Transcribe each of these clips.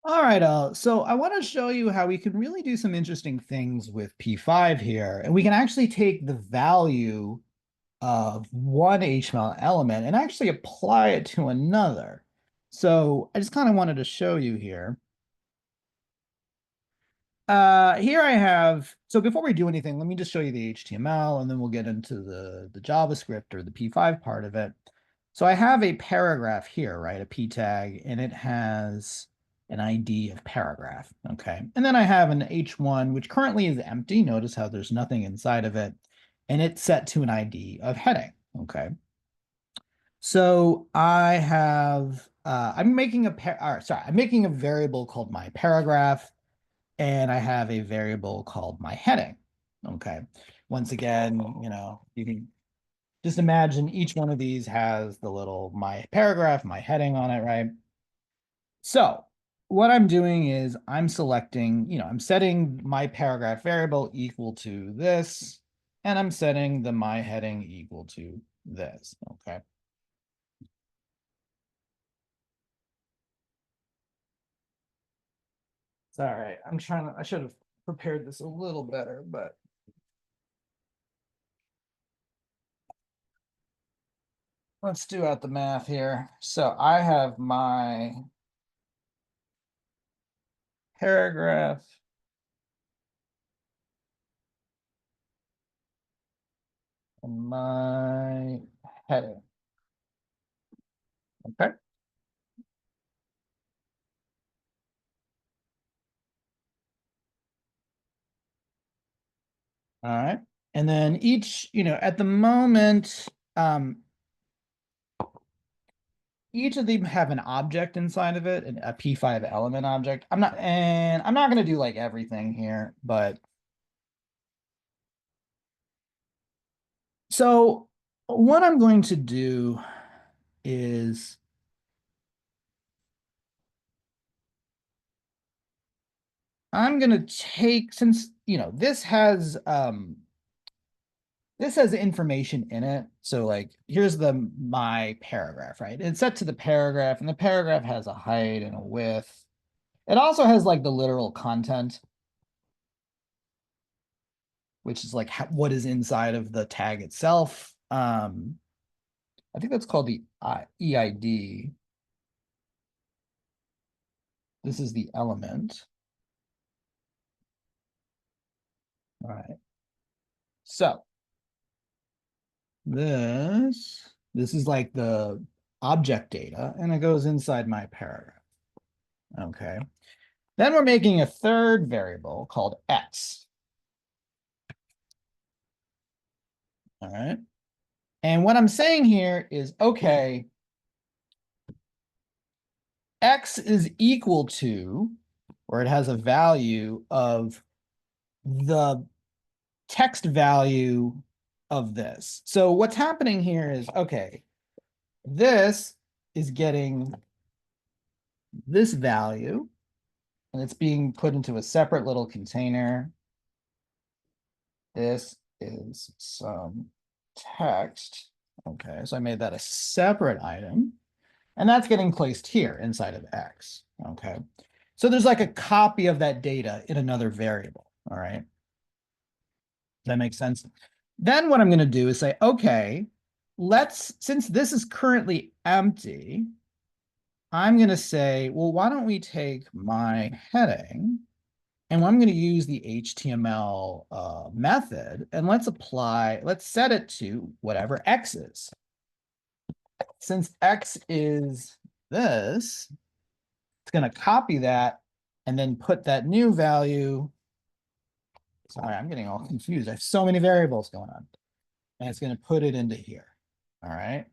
All right, so I want to show you how we can really do some interesting things with P5 here. And we can actually take the value of one HTML element and actually apply it to another. So I just kind of wanted to show you here. Here I have, so before we do anything, let me just show you the HTML and then we'll get into the JavaScript or the P5 part of it. So I have a paragraph here, right? A P tag, and it has an ID of paragraph. Okay. And then I have an H1, which currently is empty. Notice how there's nothing inside of it. And it's set to an ID of heading. Okay. So I have I'm making I'm making a variable called my paragraph, and I have a variable called my heading. Okay. Once again, you can just imagine each one of these has the little my paragraph, my heading on it, right? So what I'm doing is I'm selecting, I'm setting my paragraph variable equal to this, and I'm setting the my heading equal to this. Okay. It's all right. I should have prepared this a little better, but let's do out the math here. So I have my paragraph and my heading. Okay. All right. And then at the moment, each of them have an object inside of it, a P5 element object. I'm not going to do like everything here, but so what I'm going to do is I'm going to take, since, this has information in it. So like, here's my paragraph, right? It's set to the paragraph, and the paragraph has a height and a width. It also has like the literal content, which is like what is inside of the tag itself. I think that's called the EID. This is the element. All right. So this is like the object data, and it goes inside my paragraph. Okay. Then we're making a third variable called x. All right. And what I'm saying here is, okay, x is equal to, or it has a value of the text value of this. So what's happening here is, okay, this is getting this value, and it's being put into a separate little container. This is some text. Okay, so I made that a separate item, and that's getting placed here inside of X. Okay, so there's like a copy of that data in another variable. All right, does that make sense? Then what I'm going to do is say, okay, since this is currently empty, I'm going to say, well, why don't we take my heading, and I'm going to use the HTML method, and let's set it to whatever X is. Since X is this, it's going to copy that and then put that new value. Sorry, I'm getting all confused. I have so many variables going on. And it's going to put it into here. All right.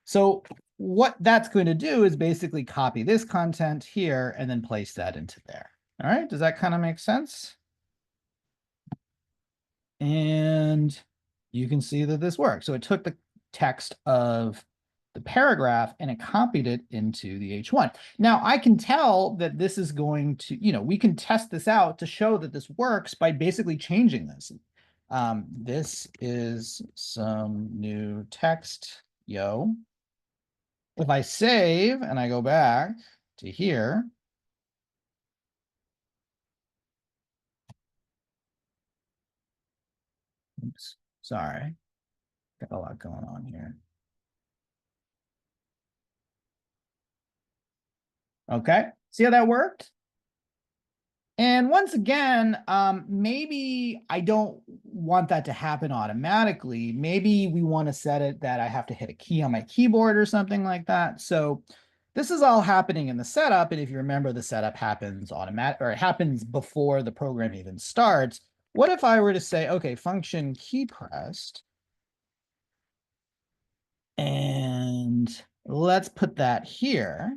So what that's going to do is basically copy this content here and then place that into there. All right. Does that kind of make sense? And you can see that this works. So it took the text of the paragraph and it copied it into the H1. Now I can tell that this is going to, we can test this out to show that this works by basically changing this. This is some new text, yo. If I save and I go back to here, Oops, sorry. Got a lot going on here. Okay, see how that worked? And once again, maybe I don't want that to happen automatically. Maybe we want to set it that I have to hit a key on my keyboard or something like that. So this is all happening in the setup. And if you remember, the setup happens automatic, or it happens before the program even starts. What if I were to say, okay, function key pressed, and let's put that here.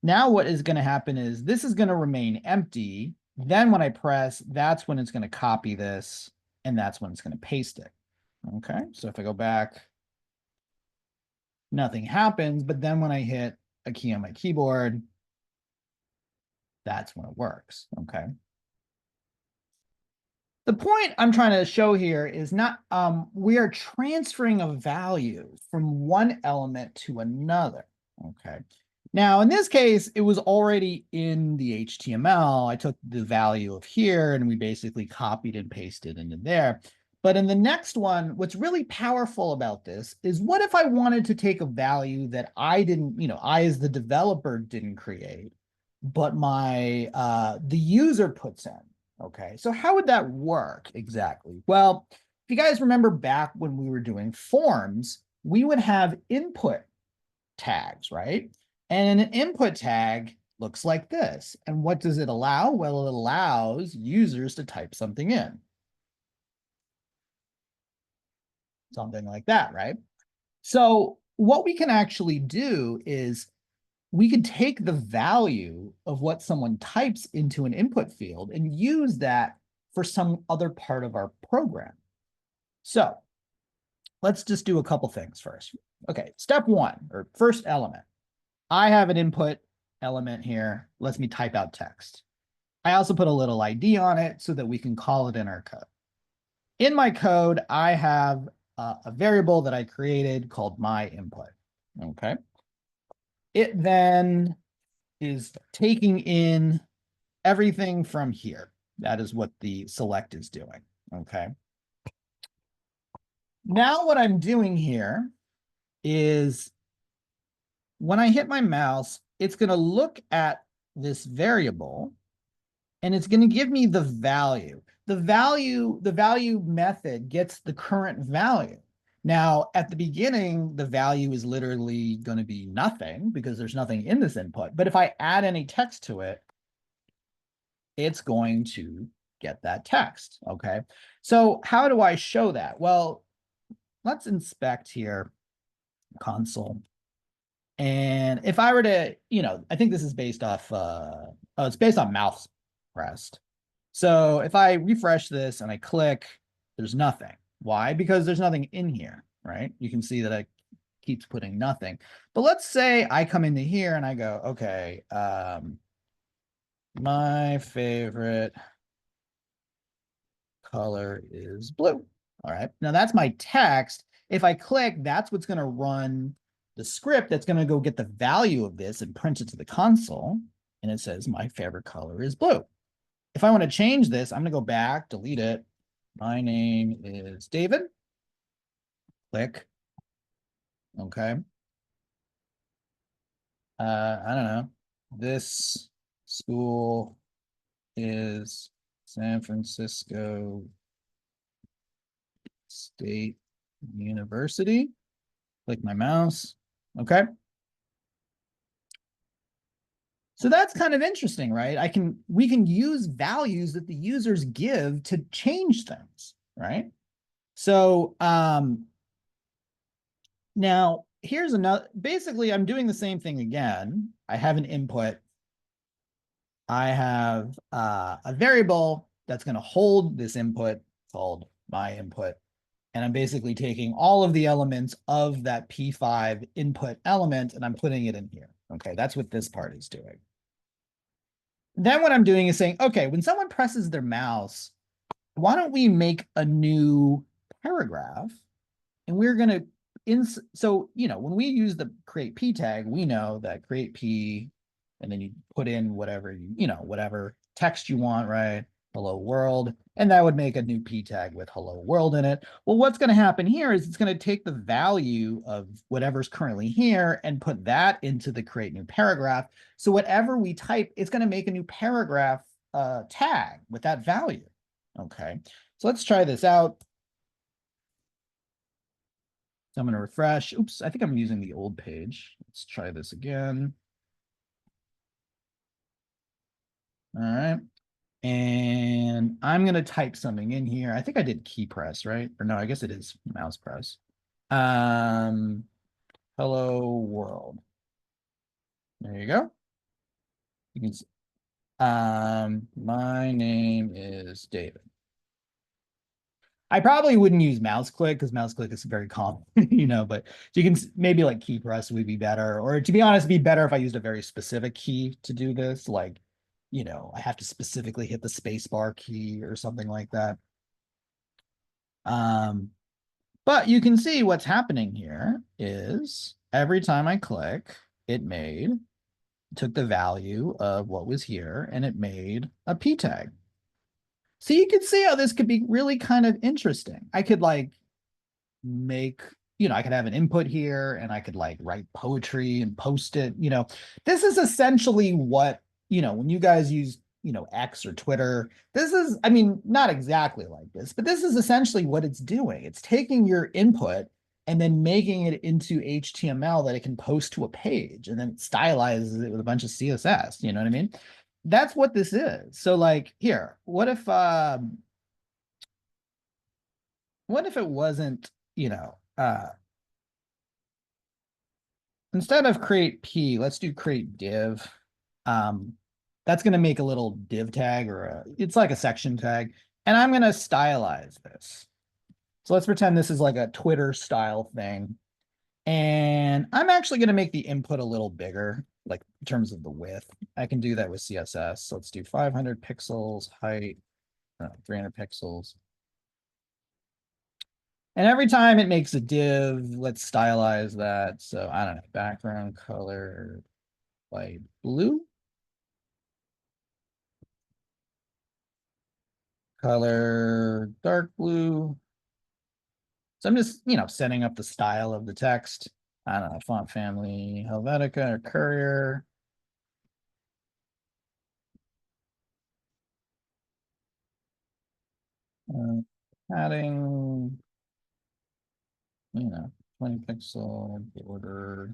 Now what is going to happen is this is going to remain empty. Then when I press, that's when it's going to copy this, and that's when it's going to paste it. Okay, so if I go back, nothing happens. But then when I hit a key on my keyboard, that's when it works. Okay. The point I'm trying to show here is not, we are transferring a value from one element to another. Okay. Now, in this case, it was already in the HTML. I took the value of here and we basically copied and pasted into there. But in the next one, what's really powerful about this is what if I wanted to take a value that I didn't, I as the developer didn't create, but the user puts in. Okay, so how would that work exactly? Well, if you guys remember back when we were doing forms, we would have input tags, right? And an input tag looks like this. And what does it allow? Well, it allows users to type something in. Something like that, right? So what we can actually do is we could take the value of what someone types into an input field and use that for some other part of our program. So let's just do a couple things first. Okay, step one, or first element. I have an input element here, lets me type out text. I also put a little ID on it so that we can call it in our code. In my code, I have a variable that I created called my input. Okay. It then is taking in everything from here. That is what the select is doing. Okay. Now what I'm doing here is when I hit my mouse, it's going to look at this variable and it's going to give me the value. The value method gets the current value. Now, at the beginning, the value is literally going to be nothing because there's nothing in this input. But if I add any text to it, it's going to get that text. Okay. So how do I show that? Well, let's inspect here console. And if I were to, I think this is based off, it's based on mouse pressed. So if I refresh this and I click, there's nothing. Why? Because there's nothing in here, right? You can see that it keeps putting nothing. But let's say I come into here and I go, okay, my favorite color is blue. All right. Now that's my text. If I click, that's what's going to run the script that's going to go get the value of this and print it to the console. And it says my favorite color is blue. If I want to change this, I'm going to go back, delete it. My name is David. Click. Okay. I don't know. This school is San Francisco State University. Click my mouse. Okay. So that's kind of interesting, right? We can use values that the users give to change things, right? So now here's another, basically I'm doing the same thing again. I have an input. I have a variable that's going to hold this input called my input. And I'm basically taking all of the elements of that P5 input element and I'm putting it in here. Okay, that's what this part is doing. Then what I'm doing is saying, okay, when someone presses their mouse, why don't we make a new paragraph? And we're going to, so, when we use the create P tag, we know that create P, and then you put in whatever, whatever text you want, right? hello world, and that would make a new p tag with hello world in it. Well, what's going to happen here is it's going to take the value of whatever's currently here and put that into the create new paragraph. So whatever we type, it's going to make a new paragraph tag with that value. Okay, so let's try this out. So I'm going to refresh. Oops, I think I'm using the old page. Let's try this again. All right. And I'm going to type something in here. I think I did key press, right? Or no, I guess it is mouse press. Um, hello world. There you go. You can see, my name is David. I probably wouldn't use mouse click because mouse click is very common, but you can maybe like key press would be better. Or to be honest, it'd be better if I used a very specific key to do this. Like, I have to specifically hit the space bar key or something like that. But you can see what's happening here is every time I click, it took the value of what was here and it made a p tag. So you can see how this could be really kind of interesting. I could like make, I could have an input here and I could like write poetry and post it. This is essentially what, when you guys use, X or Twitter, this is, I mean, not exactly like this, but this is essentially what it's doing. It's taking your input and then making it into HTML that it can post to a page and then it stylizes it with a bunch of CSS. You know what I mean? That's what this is. So like here, what if it wasn't, instead of create p, let's do create div. That's going to make a little div tag it's like a section tag. And I'm going to stylize this. So let's pretend this is like a Twitter style thing. And I'm actually going to make the input a little bigger, like in terms of the width. I can do that with CSS. So let's do 500 pixels, height, 300 pixels. And every time it makes a div, let's stylize that. So I don't know, background color, light blue. Color, dark blue. So I'm just, setting up the style of the text. I don't know, font family, Helvetica or Courier. Adding, 20 pixel border,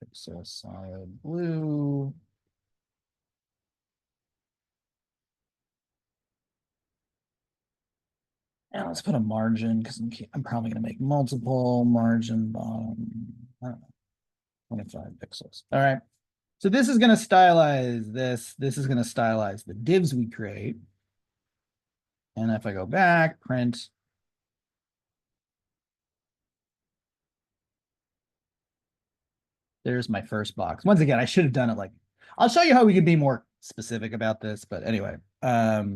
pixel solid blue. And let's put a margin because I'm probably going to make multiple margin bottom. I don't know, 25 pixels. All right. So this is going to stylize this. This is going to stylize the divs we create. And if I go back, print. There's my first box. Once again, I should have done it like, I'll show you how we can be more specific about this. But anyway, hi,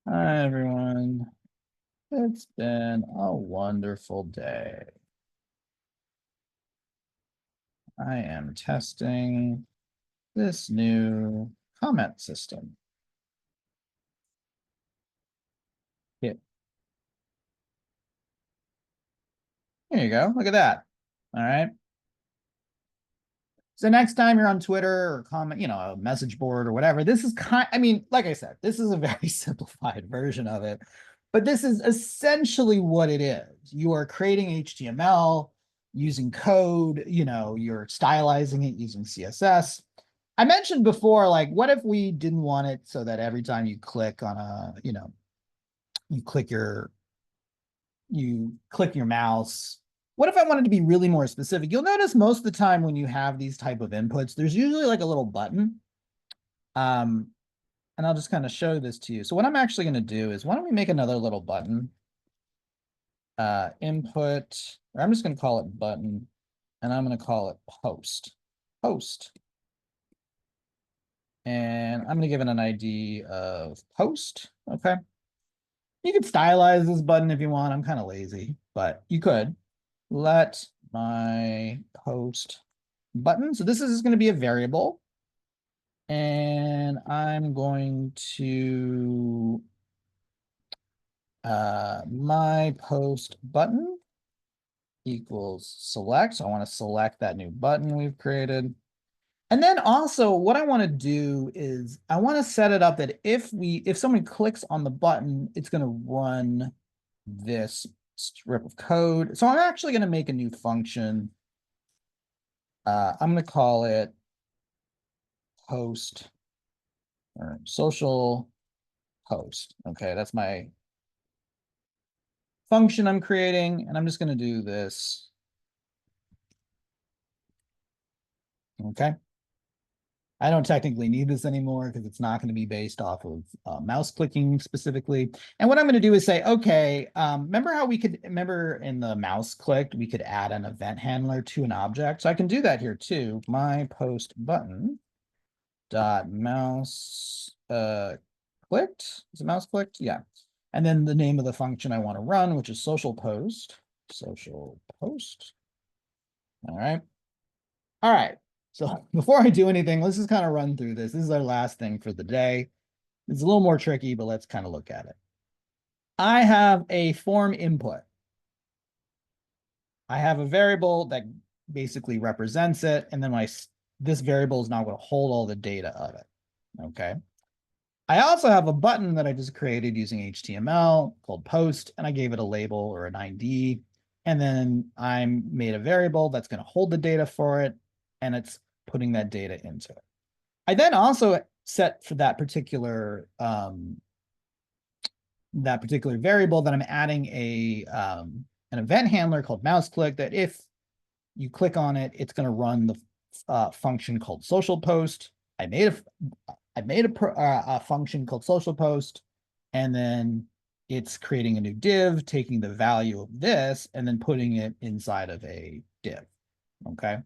everyone. It's been a wonderful day. I am testing this new comment system. Yeah. There you go. Look at that. All right. So next time you're on Twitter or comment, a message board or whatever, this is I mean, like I said, this is a very simplified version of it, but this is essentially what it is. You are creating HTML using code, you're stylizing it using CSS. I mentioned before, like, what if we didn't want it so that every time you click on you click your mouse. What if I wanted to be really more specific? You'll notice most of the time when you have these type of inputs, there's usually like a little button. And I'll just kind of show this to you. So what I'm actually going to do is, why don't we make another little button? Input, or I'm just going to call it button, and I'm going to call it post. Post. And I'm going to give it an ID of post. Okay. You could stylize this button if you want. I'm kind of lazy, but you could. Let my post button. So this is going to be a variable. And I'm going to my post button equals select. So I want to select that new button we've created. And then also what I want to do is I want to set it up that if someone clicks on the button, it's going to run this strip of code. So I'm actually going to make a new function. I'm going to call it post or social post. Okay, that's my function I'm creating, and I'm just going to do this. Okay. I don't technically need this anymore because it's not going to be based off of mouse clicking specifically. And what I'm going to do is say, okay, remember in the mouse clicked, we could add an event handler to an object. So I can do that here too. My post button dot mouse clicked. Is it mouse clicked? Yeah. And then the name of the function I want to run, which is social post. Social post. All right. All right. So before I do anything, let's just kind of run through this. This is our last thing for the day. It's a little more tricky, but let's kind of look at it. I have a form input. I have a variable that basically represents it. And then this variable is now going to hold all the data of it. Okay. I also have a button that I just created using HTML called post, and I gave it a label or an ID. And then I made a variable that's going to hold the data for it, and it's putting that data into it. I then also set for that particular variable that I'm adding an event handler called mouse click that if you click on it, it's going to run the function called social post. I made a function called social post, and then it's creating a new div, taking the value of this, and then putting it inside of a div. Okay.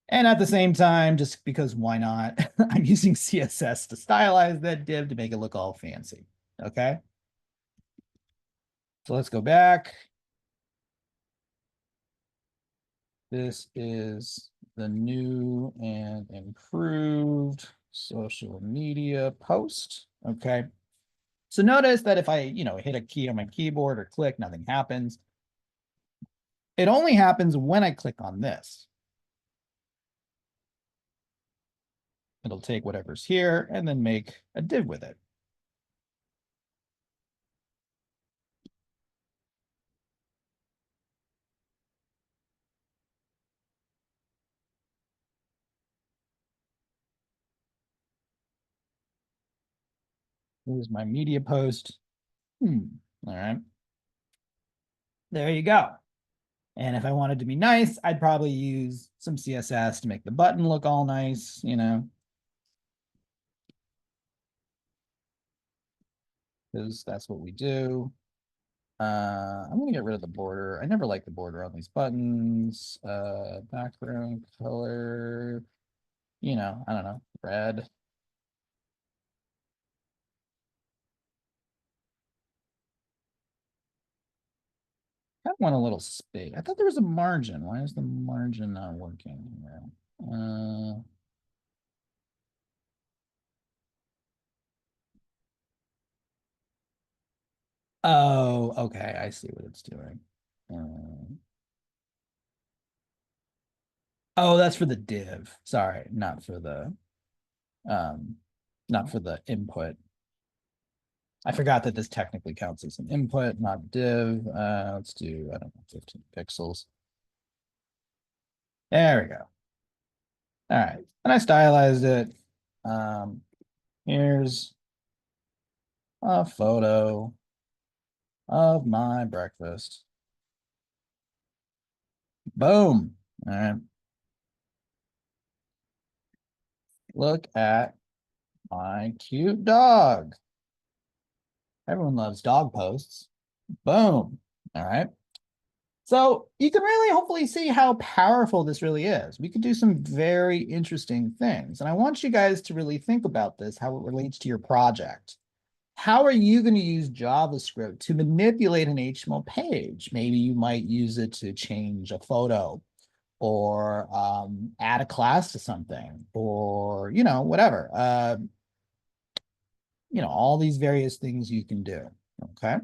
And at the same time, just because why not, I'm using CSS to stylize that div to make it look all fancy. Okay. So let's go back. This is the new and improved social media post. Okay. So notice that if I, hit a key on my keyboard or click, nothing happens. It only happens when I click on this. It'll take whatever's here and then make a div with it. Here's my media post. All right. There you go. And if I wanted to be nice, I'd probably use some CSS to make the button look all nice, because that's what we do. I'm going to get rid of the border. I never like the border on these buttons. Background color, I don't know, red. I want a little space. I thought there was a margin. Why is the margin not working here? Oh, okay. I see what it's doing. Oh, that's for the div. Sorry, not for the input. I forgot that this technically counts as an input, not div. Let's do, I don't know, 15 pixels. There we go. All right, and I stylized it. Here's a photo of my breakfast. Boom. All right. Look at my cute dog. Everyone loves dog posts. Boom. All right. So you can really hopefully see how powerful this really is. We could do some very interesting things. And I want you guys to really think about this, how it relates to your project. How are you going to use JavaScript to manipulate an HTML page? Maybe you might use it to change a photo or add a class to something, or, you know, whatever. You know, all these various things you can do. Okay.